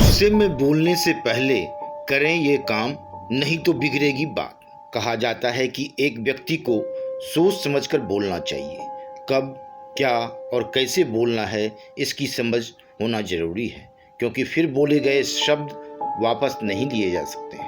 गुस्से में बोलने से पहले करें ये काम, नहीं तो बिगड़ेगी बात। कहा जाता है कि एक व्यक्ति को सोच समझकर बोलना चाहिए। कब, क्या और कैसे बोलना है, इसकी समझ होना जरूरी है, क्योंकि फिर बोले गए शब्द वापस नहीं लिए जा सकते हैं।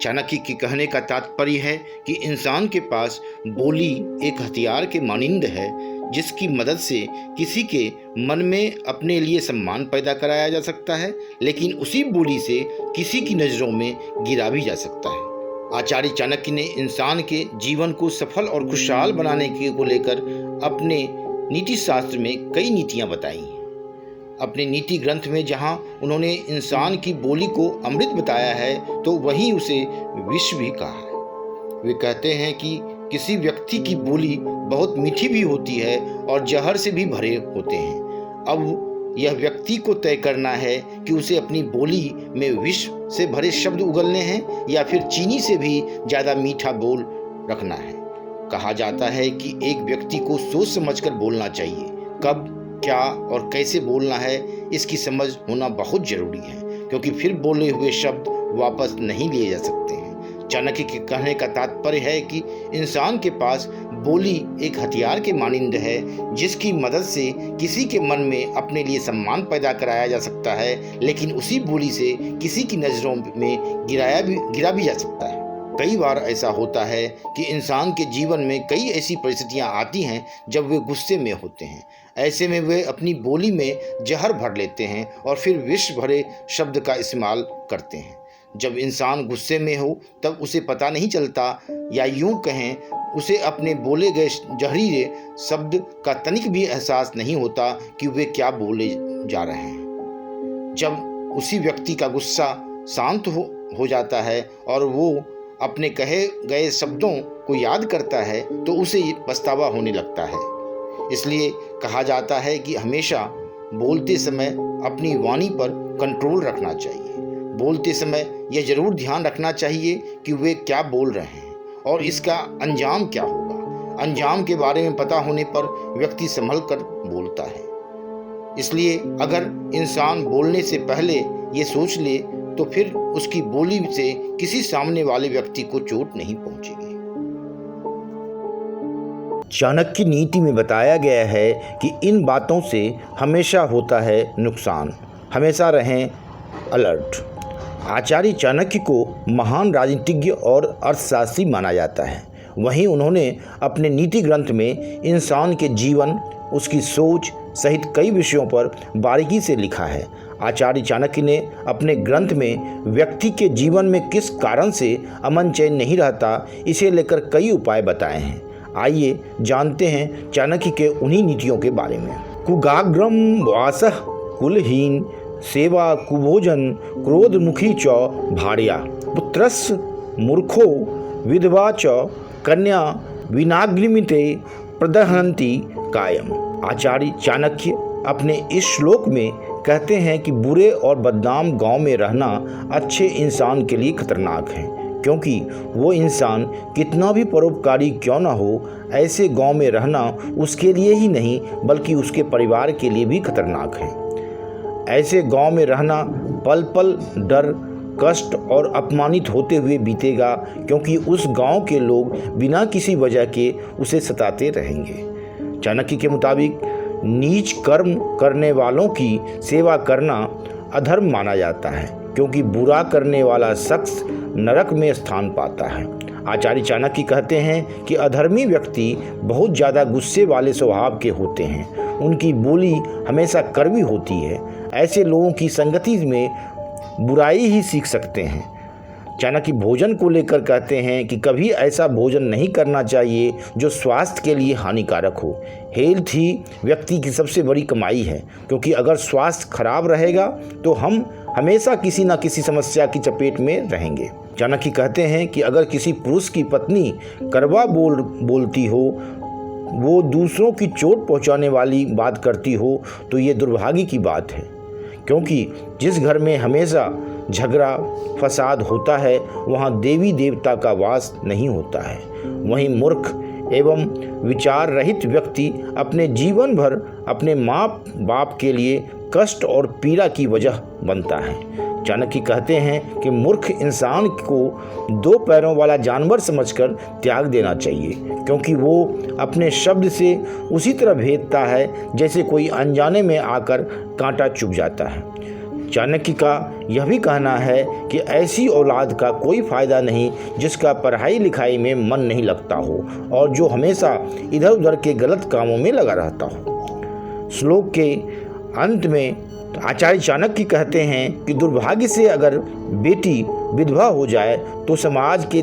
चाणक्य के कहने का तात्पर्य है कि इंसान के पास बोली एक हथियार के मानिंद है, जिसकी मदद से किसी के मन में अपने लिए सम्मान पैदा कराया जा सकता है, लेकिन उसी बोली से किसी की नज़रों में गिरा भी जा सकता है। आचार्य चाणक्य ने इंसान के जीवन को सफल और खुशहाल बनाने को लेकर अपने नीति शास्त्र में कई नीतियां बताई हैं। अपने नीति ग्रंथ में जहां उन्होंने इंसान की बोली को अमृत बताया है, तो वहीं उसे विष भी कहा है। वे कहते हैं कि किसी व्यक्ति की बोली बहुत मीठी भी होती है और जहर से भी भरे होते हैं। अब यह व्यक्ति को तय करना है कि उसे अपनी बोली में विष से भरे शब्द उगलने हैं या फिर चीनी से भी ज़्यादा मीठा बोल रखना है। कहा जाता है कि एक व्यक्ति को सोच समझकर बोलना चाहिए। कब, क्या और कैसे बोलना है, इसकी समझ होना बहुत जरूरी है, क्योंकि फिर बोले हुए शब्द वापस नहीं लिए जा सकते हैं। चाणक्य के कहने का तात्पर्य है कि इंसान के पास बोली एक हथियार के मानिंद है, जिसकी मदद से किसी के मन में अपने लिए सम्मान पैदा कराया जा सकता है, लेकिन उसी बोली से किसी की नज़रों में गिरा भी जा सकता है। कई बार ऐसा होता है कि इंसान के जीवन में कई ऐसी परिस्थितियां आती हैं जब वे गुस्से में होते हैं। ऐसे में वे अपनी बोली में जहर भर लेते हैं और फिर विष भरे शब्द का इस्तेमाल करते हैं। जब इंसान गुस्से में हो तब उसे पता नहीं चलता, या यूं कहें उसे अपने बोले गए जहरीले शब्द का तनिक भी एहसास नहीं होता कि वे क्या बोले जा रहे हैं। जब उसी व्यक्ति का गुस्सा शांत हो जाता है और वो अपने कहे गए शब्दों को याद करता है, तो उसे पछतावा होने लगता है। इसलिए कहा जाता है कि हमेशा बोलते समय अपनी वाणी पर कंट्रोल रखना चाहिए। बोलते समय यह जरूर ध्यान रखना चाहिए कि वे क्या बोल रहे हैं और इसका अंजाम क्या होगा। अंजाम के बारे में पता होने पर व्यक्ति संभल कर बोलता है। इसलिए अगर इंसान बोलने से पहले ये सोच ले, तो फिर उसकी बोली से किसी सामने वाले व्यक्ति को चोट नहीं पहुंचेगी। चाणक्य नीति में बताया गया है कि इन बातों से हमेशा होता है नुकसान। हमेशा रहें अलर्ट। आचार्य चाणक्य को महान राजनीतिज्ञ और अर्थशास्त्री माना जाता है। वहीं उन्होंने अपने नीति ग्रंथ में इंसान के जीवन, उसकी सोच सहित कई विषयों पर बारीकी से लिखा है। आचार्य चाणक्य ने अपने ग्रंथ में व्यक्ति के जीवन में किस कारण से अमन चैन नहीं रहता, इसे लेकर कई उपाय बताए हैं। आइए जानते हैं चाणक्य के उन्हीं नीतियों के बारे में। कुगाग्रम वासः कुलहीन सेवा कुभोजन क्रोधमुखी च भार्या पुत्रस्य मूर्खो विधवा च कन्या विनाग्निमिते प्रदहन्ति कायम। आचार्य चाणक्य अपने इस श्लोक में कहते हैं कि बुरे और बदनाम गांव में रहना अच्छे इंसान के लिए खतरनाक है, क्योंकि वो इंसान कितना भी परोपकारी क्यों ना हो, ऐसे गांव में रहना उसके लिए ही नहीं बल्कि उसके परिवार के लिए भी खतरनाक है। ऐसे गांव में रहना पल पल डर, कष्ट और अपमानित होते हुए बीतेगा, क्योंकि उस गांव के लोग बिना किसी वजह के उसे सताते रहेंगे। चाणक्य के मुताबिक नीच कर्म करने वालों की सेवा करना अधर्म माना जाता है, क्योंकि बुरा करने वाला शख्स नरक में स्थान पाता है। आचार्य चाणक्य कहते हैं कि अधर्मी व्यक्ति बहुत ज़्यादा गुस्से वाले स्वभाव के होते हैं। उनकी बोली हमेशा कड़वी होती है। ऐसे लोगों की संगति में बुराई ही सीख सकते हैं। चाणक्य भोजन को लेकर कहते हैं कि कभी ऐसा भोजन नहीं करना चाहिए जो स्वास्थ्य के लिए हानिकारक हो। हेल्थ ही व्यक्ति की सबसे बड़ी कमाई है, क्योंकि अगर स्वास्थ्य खराब रहेगा तो हम हमेशा किसी न किसी समस्या की चपेट में रहेंगे। चाणक्य कहते हैं कि अगर किसी पुरुष की पत्नी कड़वा बोलती हो, वो दूसरों की चोट पहुंचाने वाली बात करती हो, तो ये दुर्भाग्य की बात है, क्योंकि जिस घर में हमेशा झगड़ा फसाद होता है वहाँ देवी देवता का वास नहीं होता है। वहीं मूर्ख एवं विचार रहित व्यक्ति अपने जीवन भर अपने माँ बाप के लिए कष्ट और पीड़ा की वजह बनता है। चाणक्य कहते हैं कि मूर्ख इंसान को 2 पैरों वाला जानवर समझकर त्याग देना चाहिए, क्योंकि वो अपने शब्द से उसी तरह भेदता है जैसे कोई अनजाने में आकर कांटा चुभ जाता है। चाणक्य का यह भी कहना है कि ऐसी औलाद का कोई फायदा नहीं जिसका पढ़ाई लिखाई में मन नहीं लगता हो और जो हमेशा इधर उधर के गलत कामों में लगा रहता हो। श्लोक के अंत में आचार्य चाणक्य कहते हैं कि दुर्भाग्य से अगर बेटी विधवा हो जाए तो समाज के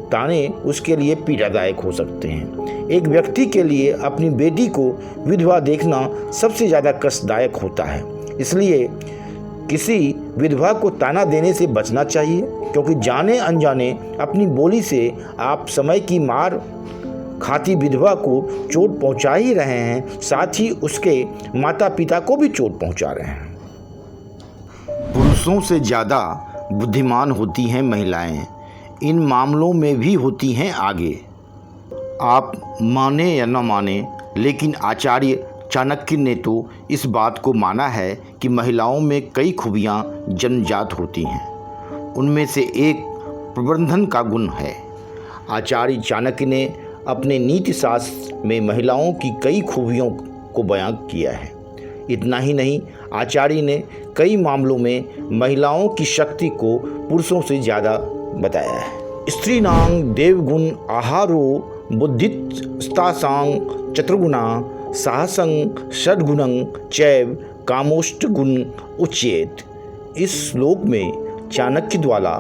ताने उसके लिए पीड़ादायक हो सकते हैं। एक व्यक्ति के लिए अपनी बेटी को विधवा देखना सबसे ज़्यादा कष्टदायक होता है। इसलिए किसी विधवा को ताना देने से बचना चाहिए, क्योंकि जाने अनजाने अपनी बोली से आप समय की मार खाती विधवा को चोट पहुंचा ही रहे हैं, साथ ही उसके माता पिता को भी चोट पहुंचा रहे हैं। पुरुषों से ज़्यादा बुद्धिमान होती हैं महिलाएं, इन मामलों में भी होती हैं आगे। आप माने या न माने, लेकिन आचार्य चाणक्य ने तो इस बात को माना है कि महिलाओं में कई खूबियाँ जन्मजात होती हैं। उनमें से एक प्रबंधन का गुण है। आचार्य चाणक्य ने अपने नीति शास्त्र में महिलाओं की कई खूबियों को बयां किया है। इतना ही नहीं, आचार्य ने कई मामलों में महिलाओं की शक्ति को पुरुषों से ज़्यादा बताया है। स्त्रीणां देवगुण आहारो बुद्धिस्तासां चतुर्गुणा साहसं षड्गुणं चैव कामोष्टगुण उच्येत। इस श्लोक में चाणक्य द्वारा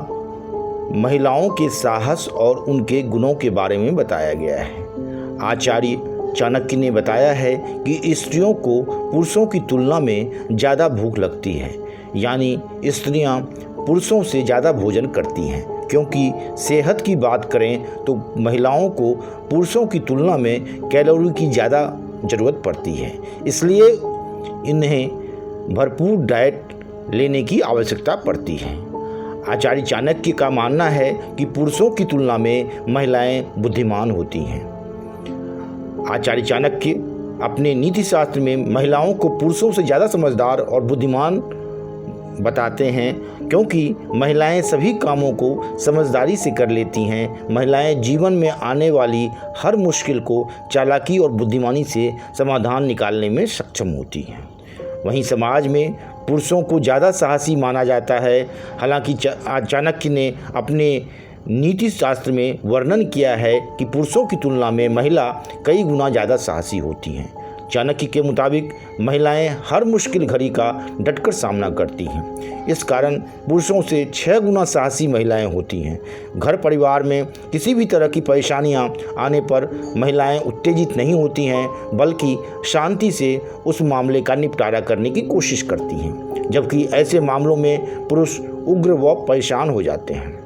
महिलाओं के साहस और उनके गुणों के बारे में बताया गया है। आचार्य चाणक्य ने बताया है कि स्त्रियों को पुरुषों की तुलना में ज़्यादा भूख लगती है, यानी स्त्रियां पुरुषों से ज़्यादा भोजन करती हैं, क्योंकि सेहत की बात करें तो महिलाओं को पुरुषों की तुलना में कैलोरी की ज़्यादा ज़रूरत पड़ती है। इसलिए इन्हें भरपूर डाइट लेने की आवश्यकता पड़ती है। आचार्य चाणक्य का मानना है कि पुरुषों की तुलना में महिलाएं बुद्धिमान होती हैं। आचार्य चाणक्य अपने नीति शास्त्र में महिलाओं को पुरुषों से ज़्यादा समझदार और बुद्धिमान बताते हैं, क्योंकि महिलाएं सभी कामों को समझदारी से कर लेती हैं। महिलाएं जीवन में आने वाली हर मुश्किल को चालाकी और बुद्धिमानी से समाधान निकालने में सक्षम होती हैं। वहीं समाज में पुरुषों को ज़्यादा साहसी माना जाता है। हालांकि चाणक्य ने अपने नीति शास्त्र में वर्णन किया है कि पुरुषों की तुलना में महिला कई गुना ज़्यादा साहसी होती हैं। चाणक्य के मुताबिक महिलाएं हर मुश्किल घड़ी का डटकर सामना करती हैं। इस कारण पुरुषों से 6 गुना साहसी महिलाएं होती हैं। घर परिवार में किसी भी तरह की परेशानियां आने पर महिलाएं उत्तेजित नहीं होती हैं, बल्कि शांति से उस मामले का निपटारा करने की कोशिश करती हैं, जबकि ऐसे मामलों में पुरुष उग्र व परेशान हो जाते हैं।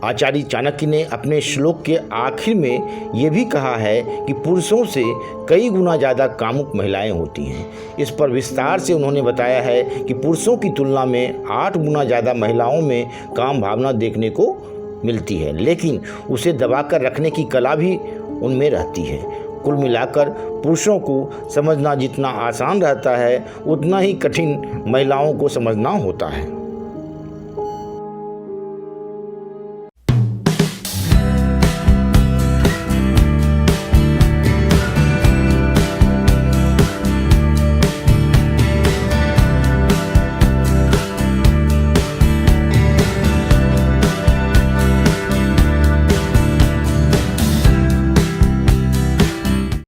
आचार्य चाणक्य ने अपने श्लोक के आखिर में ये भी कहा है कि पुरुषों से कई गुना ज़्यादा कामुक महिलाएं होती हैं। इस पर विस्तार से उन्होंने बताया है कि पुरुषों की तुलना में 8 गुना ज़्यादा महिलाओं में काम भावना देखने को मिलती है, लेकिन उसे दबाकर रखने की कला भी उनमें रहती है। कुल मिलाकर पुरुषों को समझना जितना आसान रहता है, उतना ही कठिन महिलाओं को समझना होता है।